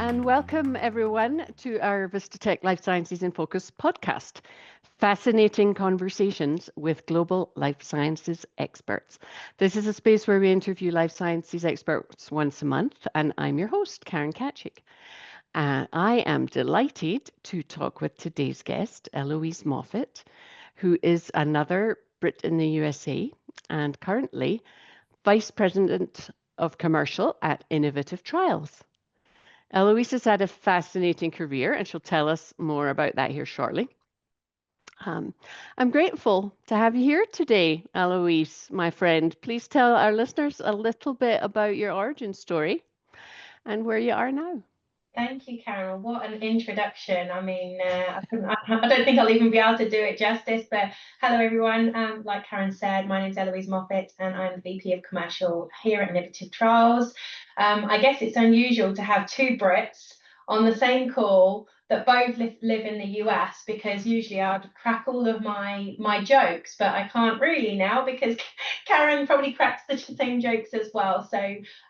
and welcome everyone to our Vistatec Life Sciences in Focus podcast. Fascinating conversations with global life sciences experts. This is a space where we interview life sciences experts once a month, and I'm your host, Karen Tkaczyk. I am delighted to talk with today's guest, Eloise Moffett, who is another Brit in the USA and currently Vice President of Commercial at Innovative Trials. Eloise has had a fascinating career, and she'll tell us more about that here shortly. I'm grateful to have you here today, Eloise, my friend. Please tell our listeners a little bit about your origin story and where you are now. Thank you, Karen. What an introduction. I mean, I don't think I'll even be able to do it justice, but hello, everyone. Like Karen said, my name is Eloise Moffett, and I'm the VP of Commercial here at Innovative Trials. I guess it's unusual to have two Brits on the same call that both live in the US, because usually I'd crack all of my jokes, but I can't really now because Karen probably cracks the same jokes as well. So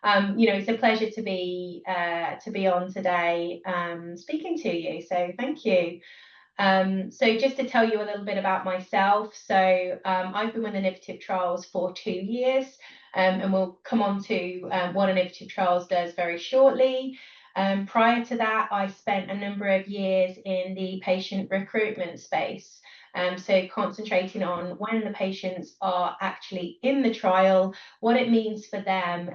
it's a pleasure to be on today speaking to you. So thank you. So just to tell you a little bit about myself. So I've been with Innovative Trials for 2 years, and we'll come on to what Innovative Trials does very shortly. Prior to that, I spent a number of years in the patient recruitment space. So concentrating on when the patients are actually in the trial, what it means for them,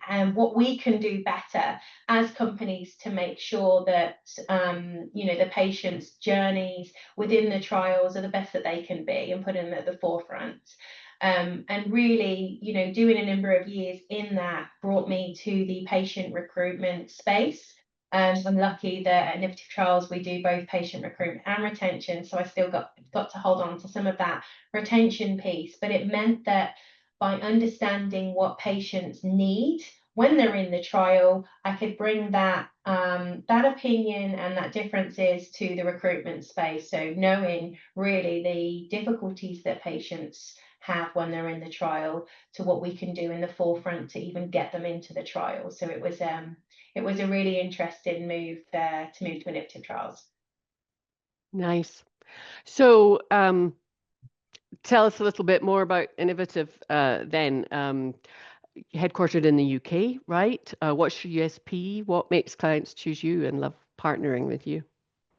and what we can do better as companies to make sure that the patients' journeys within the trials are the best that they can be, and put them at the forefront. And really, doing a number of years in that brought me to the patient recruitment space. I'm lucky that at Innovative Trials we do both patient recruitment and retention, so I still got to hold on to some of that retention piece. But it meant that by understanding what patients need when they're in the trial, I could bring that opinion and that differences to the recruitment space. So knowing really the difficulties that patients have when they're in the trial, to what we can do in the forefront to even get them into the trial. So it was a really interesting move to move to Innovative Trials. Nice. So tell us a little bit more about Innovative then. Headquartered in the UK, right? What's your USP? What makes clients choose you and love partnering with you?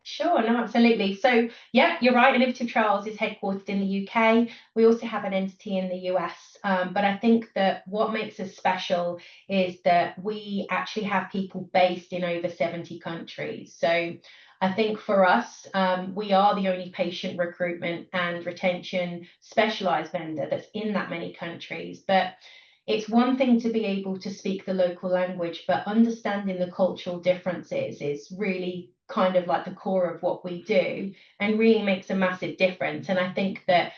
Sure, no, absolutely. So, yeah, you're right. Innovative Trials is headquartered in the UK. We also have an entity in the US. But I think that what makes us special is that we actually have people based in over 70 countries. So I think for us, we are the only patient recruitment and retention specialized vendor that's in that many countries. But it's one thing to be able to speak the local language, but understanding the cultural differences is really kind of like the core of what we do, and really makes a massive difference. And I think that,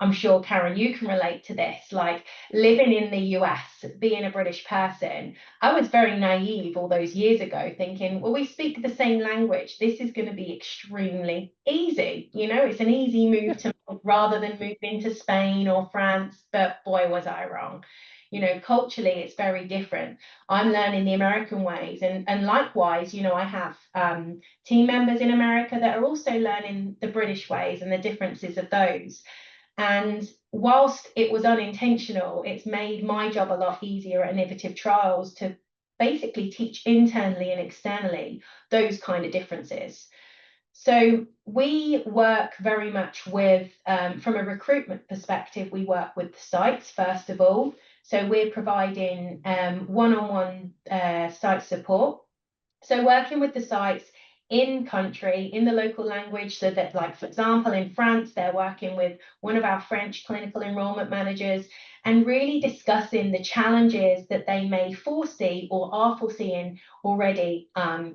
I'm sure, Karen, you can relate to this, like living in the US, being a British person, I was very naive all those years ago, thinking, well, we speak the same language, this is going to be extremely easy. It's an easy move to make rather than move into Spain or France. But boy, was I wrong. Culturally, it's very different. I'm learning the American ways, and likewise, I have team members in America that are also learning the British ways and the differences of those. And whilst it was unintentional, it's made my job a lot easier at Innovative Trials to basically teach internally and externally those kind of differences. So we work very much with, from a recruitment perspective, we work with the sites first of all. So we're providing one-on-one site support. So working with the sites in country, in the local language, so that, like, for example, in France, they're working with one of our French clinical enrollment managers and really discussing the challenges that they may foresee or are foreseeing already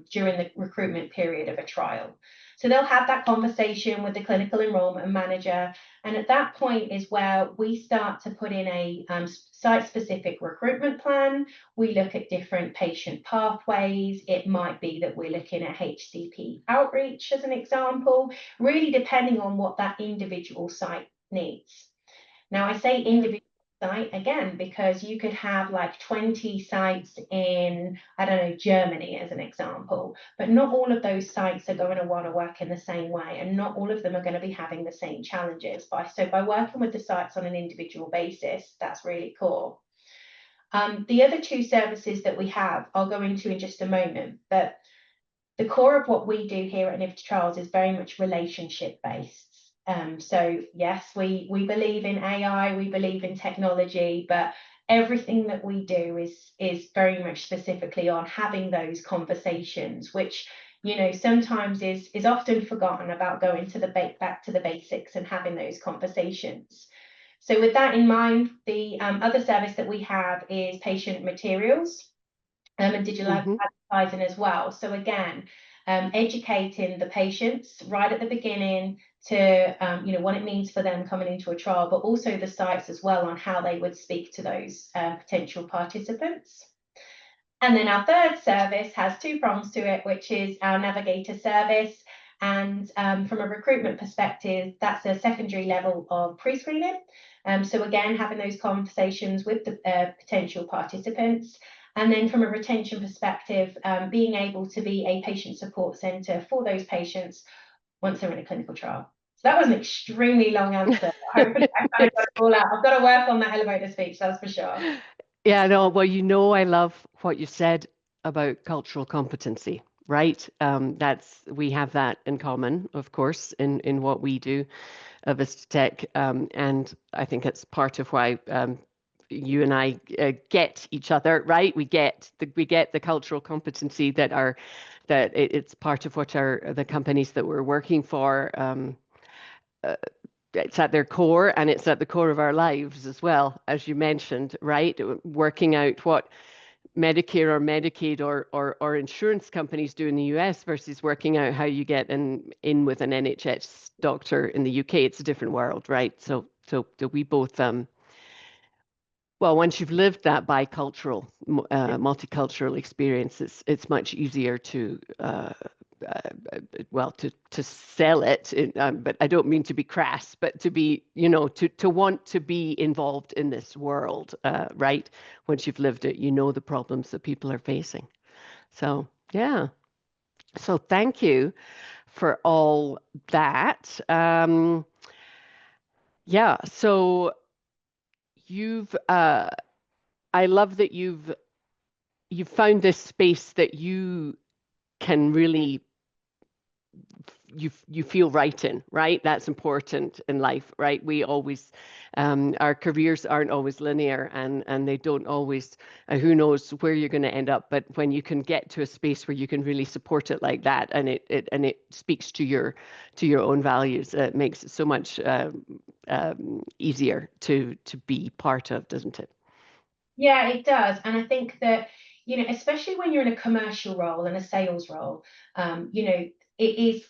during the recruitment period of a trial. So they'll have that conversation with the clinical enrollment manager. And at that point is where we start to put in a site-specific recruitment plan. We look at different patient pathways. It might be that we're looking at HCP outreach as an example, really depending on what that individual site needs. Now, I say individual site again, because you could have like 20 sites in, I don't know, Germany as an example, but not all of those sites are going to want to work in the same way, and not all of them are going to be having the same challenges. So by working with the sites on an individual basis, that's really cool. The other two services that we have, I'll go into in just a moment, but the core of what we do here at Innovative Trials is very much relationship based. So yes, we believe in AI, we believe in technology, but everything that we do is very much specifically on having those conversations, which, you know, sometimes is often forgotten about, going to back to the basics and having those conversations. So with that in mind, the other service that we have is patient materials and digital advertising as well. So again, educating the patients right at the beginning to you know, what it means for them coming into a trial, but also the sites as well on how they would speak to those potential participants. And then our third service has two prongs to it, which is our navigator service. And from a recruitment perspective, that's a secondary level of pre-screening. So again, having those conversations with the potential participants. And then from a retention perspective, being able to be a patient support centre for those patients once they're in a clinical trial. So that was an extremely long answer. Hopefully I kind of got it all out. I've got to work on that elevator speech, that's for sure. Yeah, no, well, you know, I love what you said about cultural competency, right? We have that in common, of course, in what we do at Vistatec, and I think it's part of why you and I get each other, right? We get the cultural competency that it's part of what the companies that we're working for. It's at their core, and it's at the core of our lives as well, as you mentioned, right? Working out what Medicare or Medicaid or insurance companies do in the US versus working out how you get in with an NHS doctor in the UK. It's a different world, right? So we both well, once you've lived that bicultural, multicultural experience, it's much easier to well, to sell it, but I don't mean to be crass, but to be, you know, to want to be involved in this world, right? Once you've lived it, you know the problems that people are facing. So, yeah. So thank you for all that. Yeah, so I love that you've found this space that you can really you feel right in, right? That's important in life, right? We always our careers aren't always linear, and they don't always who knows where you're going to end up, but when you can get to a space where you can really support it like that, and it speaks to your own values, it makes it so much easier to be part of, doesn't it? Yeah, it does. And I think that, you know, especially when you're in a commercial role and a sales role, you know, it is,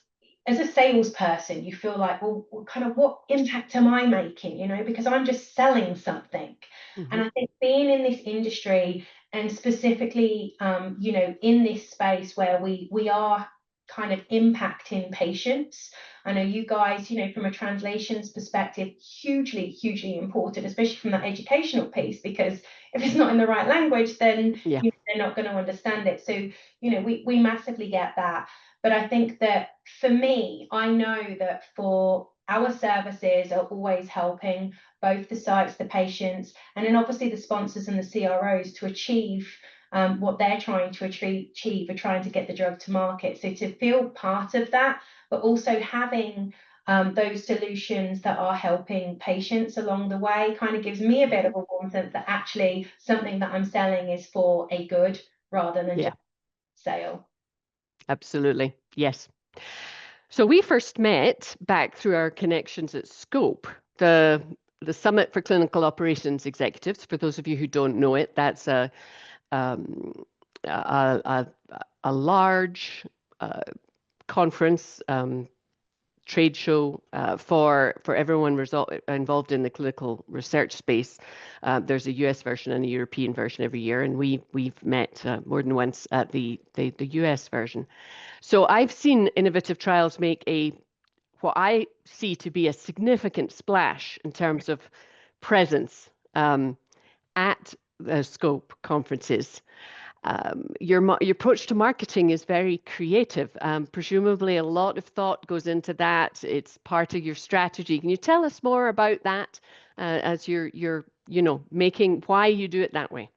as a salesperson, you feel like, well, kind of what impact am I making, you know, because I'm just selling something. And I think being in this industry, and specifically, you know, in this space where we are kind of impacting patients. I know you guys, you know, from a translations perspective, hugely important, especially from that educational piece, because if it's not in the right language, then Yeah. you know, they're not going to understand it. So, you know, we massively get that. But I think that for me, I know that for our services are always helping both the sites, the patients, and then obviously the sponsors and the CROs to achieve what they're trying to achieve, are trying to get the drug to market. So to feel part of that, but also having those solutions that are helping patients along the way, kind of gives me a bit of a warm sense that actually something that I'm selling is for a good rather than just sale. Absolutely. Yes. So we first met back through our connections at Scope, the Summit for Clinical Operations Executives. For those of you who don't know it, that's a large conference, trade show for everyone involved in the clinical research space. There's a US version and a European version every year, and we've met more than once at the US version. So I've seen Innovative Trials make what I see to be a significant splash in terms of presence at the Scope conferences. Your approach to marketing is very creative. Presumably a lot of thought goes into that. It's part of your strategy. Can you tell us more about that as you're making why you do it that way?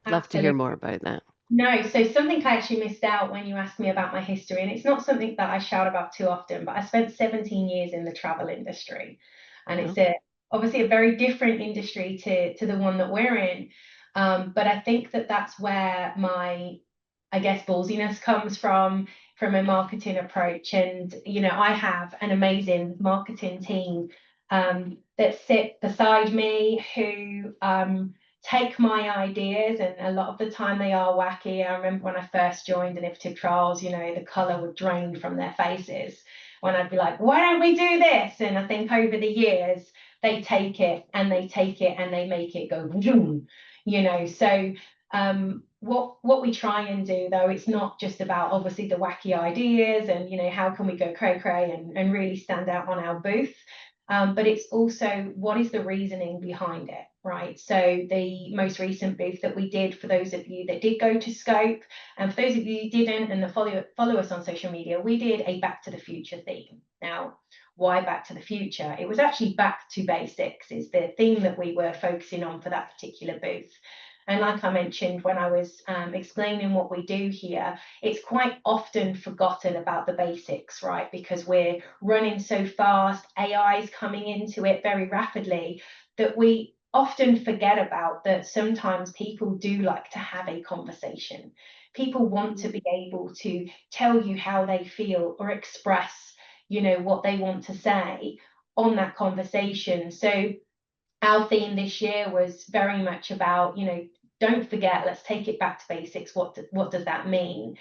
Love to hear more about that. No, so something I actually missed out when you asked me about my history, and it's not something that I shout about too often, but I spent 17 years in the travel industry, and it's obviously a very different industry to the one that we're in. But I think that that's where my, I guess, ballsiness comes from a marketing approach. And, I have an amazing marketing team that sit beside me who take my ideas, and a lot of the time they are wacky. I remember when I first joined Innovative Trials, the colour would drain from their faces when I'd be like, why don't we do this? And I think over the years, they take it and they make it go boom, So what we try and do, though, it's not just about obviously the wacky ideas and how can we go cray and really stand out on our booth, but it's also what is the reasoning behind it, right? So the most recent booth that we did, for those of you that did go to Scope, and for those of you who didn't and follow us on social media, we did a Back to the Future theme. Now, why Back to the Future? It was actually back to basics is the theme that we were focusing on for that particular booth. And like I mentioned when I was explaining what we do here, it's quite often forgotten about the basics, right? Because we're running so fast, AI is coming into it very rapidly, that we often forget about that sometimes people do like to have a conversation. People want to be able to tell you how they feel or express, what they want to say on that conversation. So our theme this year was very much about, don't forget, let's take it back to basics. What does that mean?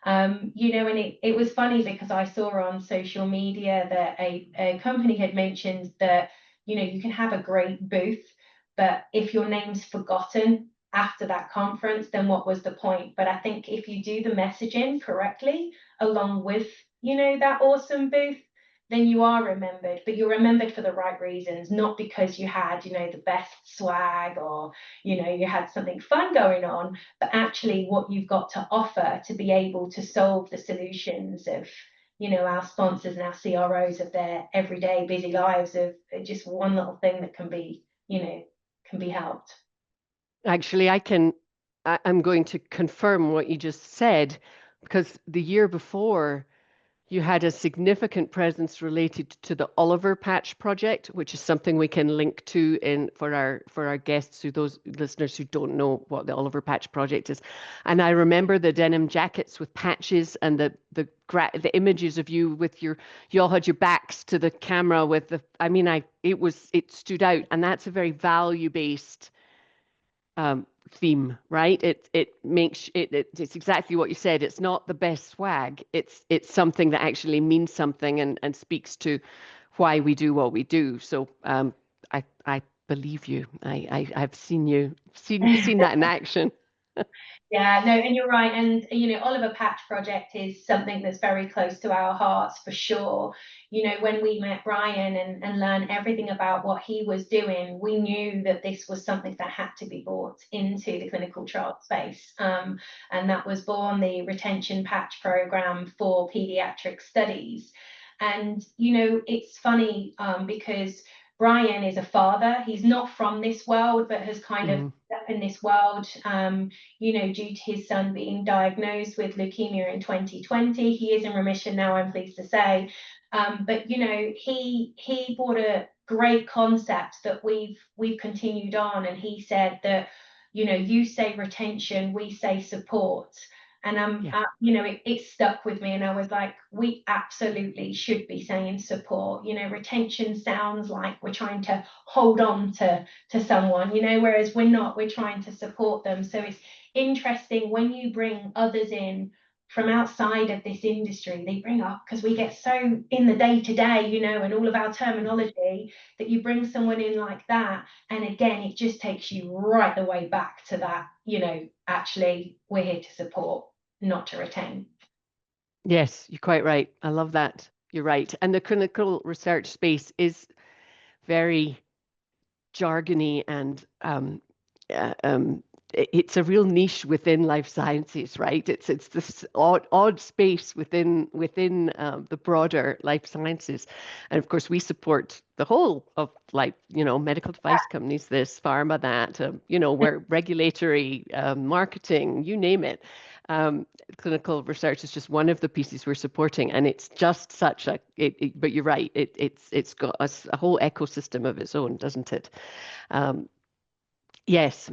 And it was funny because I saw on social media that a company had mentioned that, you can have a great booth, but if your name's forgotten after that conference, then what was the point? But I think if you do the messaging correctly along with, that awesome booth, then you are remembered, but you're remembered for the right reasons, not because you had, the best swag or, you had something fun going on, but actually what you've got to offer to be able to solve the solutions of, our sponsors and our CROs of their everyday busy lives, of just one little thing that can be, can be helped. Actually, I'm going to confirm what you just said, because the year before, you had a significant presence related to the Oliver Patch project, which is something we can link to for our guests, those listeners who don't know what the Oliver Patch project is. And I remember the denim jackets with patches and the images of you with you all had your backs to the camera with it stood out, and that's a very value-based theme, right? It's exactly what you said. It's not the best swag. It's something that actually means something and speaks to why we do what we do. So I believe you. I've seen that in action. Yeah, no, and you're right. And, Oliver Patch project is something that's very close to our hearts for sure. When we met Brian and learned everything about what he was doing, we knew that this was something that had to be brought into the clinical trial space. And that was born the retention patch program for pediatric studies. And, it's funny because Brian is a father. He's not from this world, but has kind of up in this world, due to his son being diagnosed with leukemia in 2020. He is in remission now, I'm pleased to say. But he brought a great concept that we've continued on, and he said that, you say retention, we say support. And it stuck with me, and I was like, we absolutely should be saying support. Retention sounds like we're trying to hold on to someone, whereas we're not. We're trying to support them. So it's interesting when you bring others in from outside of this industry. They bring up, because we get so in the day to day, and all of our terminology, that you bring someone in like that, and again, it just takes you right the way back to that. Actually, we're here to support, not to retain. Yes, you're quite right. I love that. You're right. And the clinical research space is very jargony and it's a real niche within life sciences, right? It's this odd space within the broader life sciences, and of course we support the whole of medical device companies, this pharma, that where regulatory, marketing, you name it. Clinical research is just one of the pieces we're supporting, and it's just such a. But you're right, it's got a whole ecosystem of its own, doesn't it? Yes.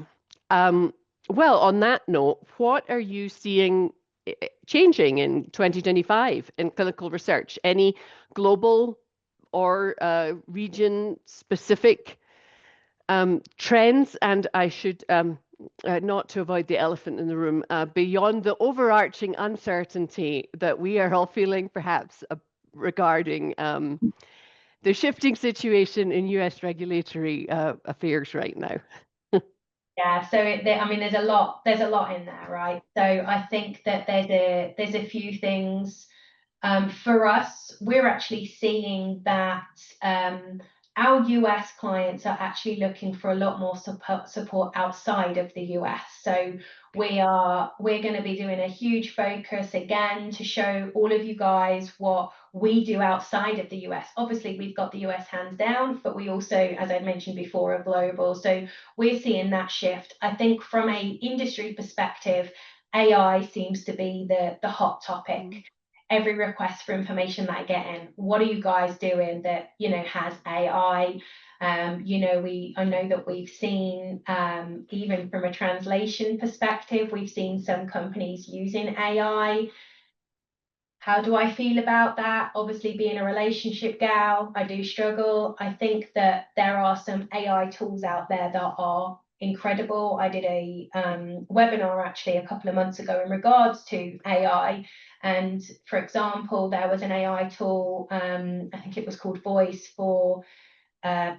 Well, on that note, what are you seeing changing in 2025 in clinical research? Any global or region-specific trends? And I should, not to avoid the elephant in the room, beyond the overarching uncertainty that we are all feeling, perhaps, regarding the shifting situation in US regulatory affairs right now. Yeah, so I mean, there's a lot in there, right? So I think that there's a few things. For us, we're actually seeing that our US clients are actually looking for a lot more support outside of the US. So we're going to be doing a huge focus again to show all of you guys what we do outside of the US. Obviously, we've got the US hands down, but we also, as I mentioned before, are global. So we're seeing that shift. I think from a industry perspective, AI seems to be the hot topic. Every request for information that I get in, what are you guys doing that has AI? I know that we've seen, even from a translation perspective, we've seen some companies using AI. How do I feel about that? Obviously, being a relationship gal, I do struggle. I think that there are some AI tools out there that are incredible. I did a webinar actually a couple of months ago in regards to AI. And for example, there was an AI tool, I think it was called Voice, for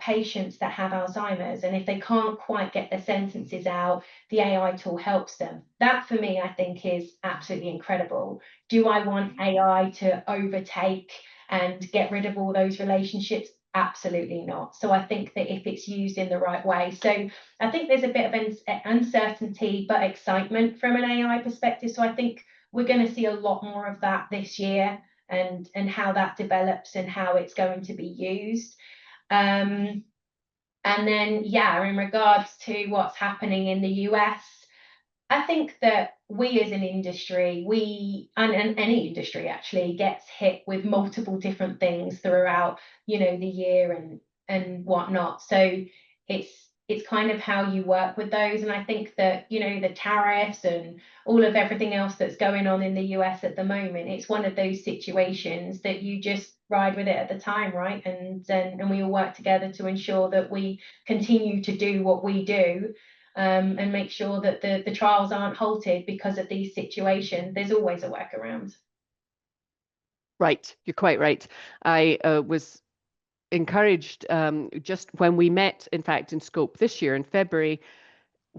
patients that have Alzheimer's, and if they can't quite get their sentences out, the AI tool helps them. That for me, I think, is absolutely incredible. Do I want AI to overtake and get rid of all those relationships? Absolutely not. So I think that if it's used in the right way, so I think there's a bit of uncertainty but excitement from an AI perspective. So I think we're going to see a lot more of that this year, and how that develops and how it's going to be used. And then, in regards to what's happening in the US, I think that we as an industry, and any industry actually, gets hit with multiple different things throughout, the year and whatnot. So it's kind of how you work with those. And I think that, the tariffs and all of everything else that's going on in the US at the moment, it's one of those situations that you just ride with it at the time, right? And we all work together to ensure that we continue to do what we do, and make sure that the trials aren't halted because of these situations. There's always a workaround. Right, you're quite right. I was encouraged, just when we met, in fact, in Scope this year in February,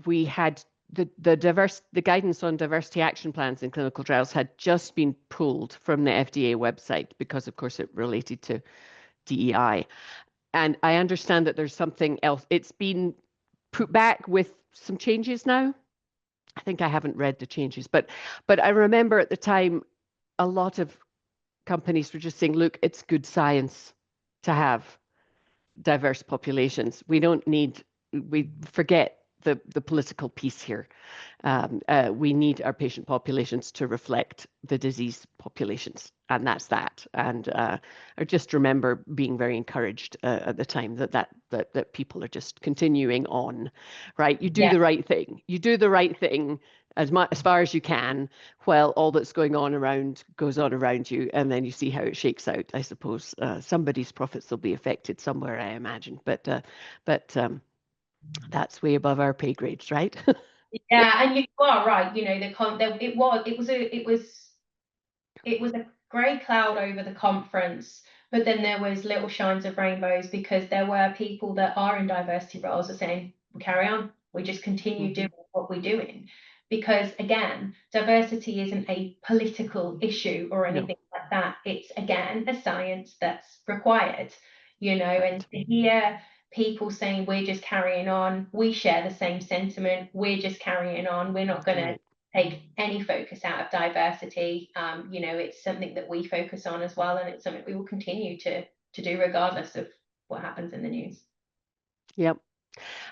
we had the guidance on diversity action plans in clinical trials had just been pulled from the FDA website because, of course, it related to DEI. And I understand that there's something else. It's been put back with some changes now. I think I haven't read the changes, but I remember at the time a lot of companies were just saying, look, it's good science to have diverse populations. We forget the political piece here. We need our patient populations to reflect the disease populations, and that's that. And I just remember being very encouraged at the time that people are just continuing on, right? You do the right thing. You do the right thing as far as you can, while all that's going on goes on around you, and then you see how it shakes out. I suppose somebody's profits will be affected somewhere, I imagine, but that's way above our pay grades, right? Yeah, and you are right. It was a grey cloud over the conference, but then there was little shines of rainbows, because there were people that are in diversity roles are saying, we carry on, we just continue doing what we're doing. Because again, diversity isn't a political issue or anything like that. It's, again, a science that's required, and to hear people saying we're just carrying on. We share the same sentiment. We're just carrying on. We're not going to take any focus out of diversity. It's something that we focus on as well, and it's something we will continue to do regardless of what happens in the news. Yep.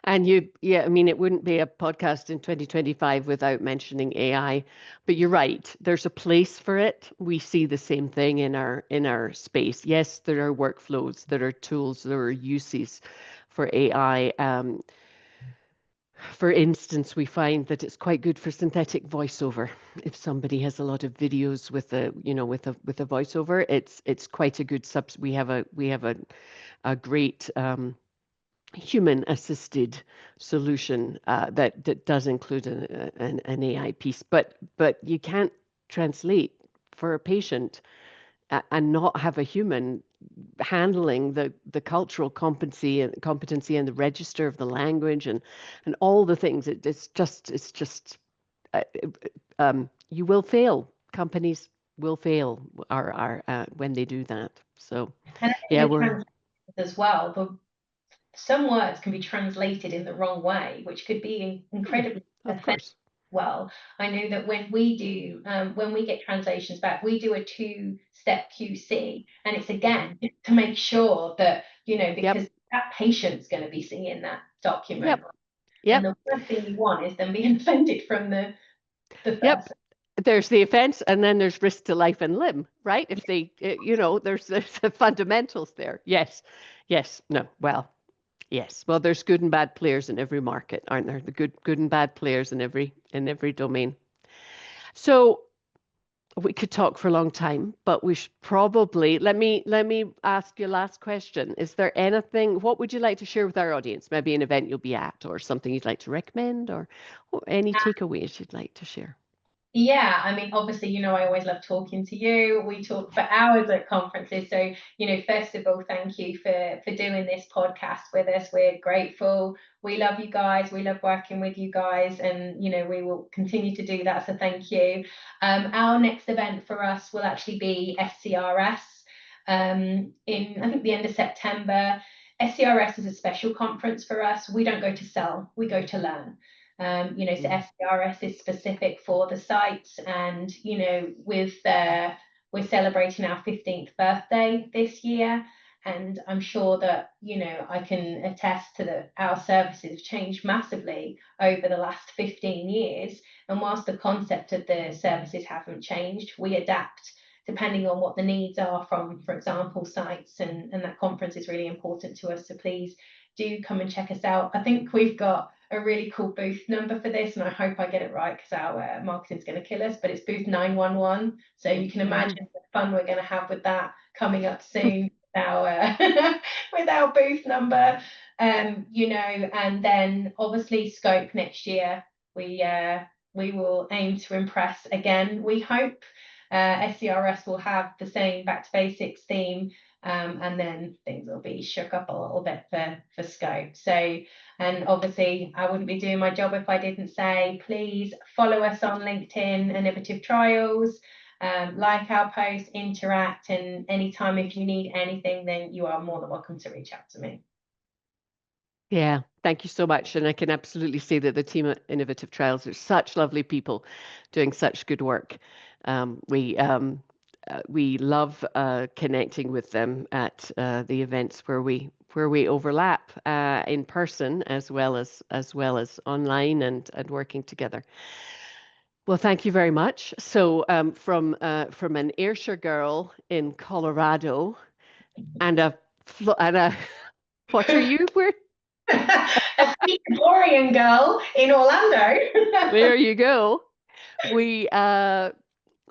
And it wouldn't be a podcast in 2025 without mentioning AI, but you're right. There's a place for it. We see the same thing in our space. Yes, there are workflows, there are tools, there are uses for AI. For instance, we find that it's quite good for synthetic voiceover. If somebody has a lot of videos with a voiceover, it's quite a good we have a great human assisted solution that does include an AI piece, but you can't translate for a patient and not have a human handling the cultural competency and the register of the language and all the things. It's just you will fail. Companies will fail when they do that. So and yeah, we're as well. Some words can be translated in the wrong way, which could be incredibly offensive. Well, I know that when we get translations back, we do a 2-step QC, and it's again to make sure that because that patient's going to be seeing that document. And the worst thing you want is them being offended from the first. There's the offense, and then there's risk to life and limb, right? If they, there's the fundamentals there. Yes, no, well. Yes, well, there's good and bad players in every market, aren't there? The good and bad players in every domain. So we could talk for a long time, but we should probably let me ask you a last question. Is there anything? What would you like to share with our audience? Maybe an event you'll be at, or something you'd like to recommend, or any takeaways you'd like to share? Yeah, I mean, obviously, I always love talking to you. We talk for hours at conferences. So, first of all, thank you for doing this podcast with us. We're grateful. We love you guys. We love working with you guys. And, we will continue to do that. So thank you. Our next event for us will actually be SCRS in, I think, the end of September. SCRS is a special conference for us. We don't go to sell, we go to learn. So SCRS is specific for the sites, and we're celebrating our 15th birthday this year, and I'm sure that I can attest to that our services have changed massively over the last 15 years, and whilst the concept of the services haven't changed, we adapt depending on what the needs are from, for example, sites, and that conference is really important to us. So please do come and check us out. I think we've got a really cool booth number for this, and I hope I get it right because our marketing's going to kill us, but it's booth 911. So you can imagine the fun we're going to have with that coming up soon with our booth number. And then obviously Scope next year, we will aim to impress again. We hope SCRS will have the same back to basics theme. And then things will be shook up a little bit for Scope. So, and obviously I wouldn't be doing my job if I didn't say, please follow us on LinkedIn, Innovative Trials, like our posts, interact, and anytime if you need anything, then you are more than welcome to reach out to me. Yeah, thank you so much. And I can absolutely say that the team at Innovative Trials are such lovely people doing such good work. We love connecting with them at the events where we overlap in person as well as online and working together. Well, thank you very much. So from an Ayrshire girl in Colorado and a what are you? Where? A Victorian girl in Orlando. There you go.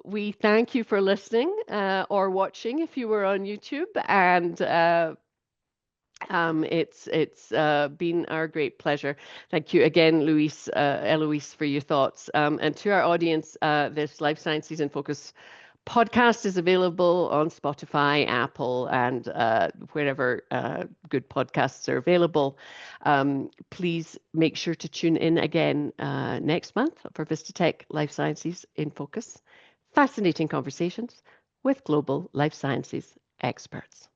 We thank you for listening or watching if you were on YouTube, and it's been our great pleasure. Thank you again, Eloise, for your thoughts. And to our audience, this Life Sciences in Focus podcast is available on Spotify, Apple, and wherever good podcasts are available. Please make sure to tune in again next month for Vistatec Life Sciences in Focus. Fascinating conversations with global life sciences experts.